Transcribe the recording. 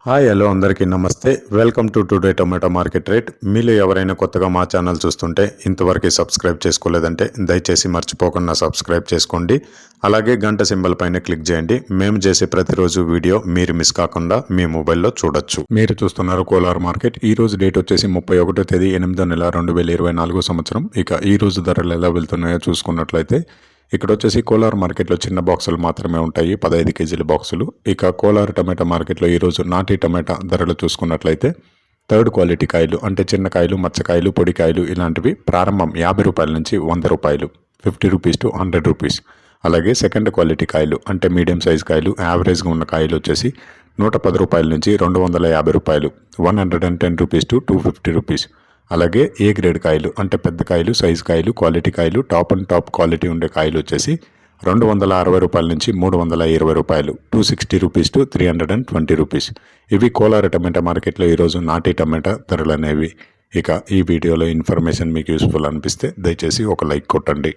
Hi hello అందరికీ నమస్తే. Welcome to today tomato market rate. మీలో ఎవరైనా కొత్తగా మా ఛానల్ చూస్తుంటే ఇంతవరకు సబ్స్క్రైబ్ చేసుకోలేదంటే దయచేసి మర్చిపోకుండా సబ్స్క్రైబ్ చేసుకోండి. అలాగే గంట సింబల్ పైన క్లిక్ చేయండి. మేము చేసే ప్రతిరోజు వీడియో మీరు మిస్ కాకుండా మీ మొబైల్లో చూడొచ్చు. మీరు చూస్తున్నారు కోలార్ మార్కెట్. ఈ రోజు డేట్ వచ్చేసి 31వ తేదీ 8వ నెల 2024 సంవత్సరం. ఇక ఈ రోజు ధరలు ఎలా వెళ్తున్నాయో చూసుకున్నట్లయితే ఇక్కడ వచ్చేసి కోలార్ మార్కెట్లో చిన్న బాక్సులు మాత్రమే ఉంటాయి, 15 కేజీల బాక్సులు. ఇక కోలార్ టమాటా మార్కెట్లో ఈరోజు నాటి టమాటా ధరలు చూసుకున్నట్లయితే థర్డ్ క్వాలిటీ కాయలు అంటే చిన్న కాయలు, మచ్చకాయలు, పొడికాయలు ఇలాంటివి ప్రారంభం 50 రూపాయల నుంచి 100 రూపాయలు, 50 రూపీస్ టు 100 రూపీస్. అలాగే సెకండ్ క్వాలిటీ కాయలు అంటే మీడియం సైజ్ కాయలు, యావరేజ్గా ఉన్న కాయలు వచ్చేసి 110 రూపాయల నుంచి 250 రూపాయలు, 110 రూపీస్ టు 250 రూపీస్. అలాగే ఏ గ్రేడ్ కాయలు అంటే పెద్ద కాయలు, సైజు కాయలు, క్వాలిటీ కాయలు, టాప్ అండ్ టాప్ క్వాలిటీ ఉండే కాయలు వచ్చేసి 260 రూపాయల నుంచి 320 రూపాయలు, 260 రూపీస్ టు 320 రూపీస్. ఇవి కోలార్ టమాటా మార్కెట్లో ఈరోజు నాటి టమాటా ధరలు అనేవి. ఇక ఈ వీడియోలో ఇన్ఫర్మేషన్ మీకు యూస్ఫుల్ అనిపిస్తే దయచేసి ఒక లైక్ కొట్టండి.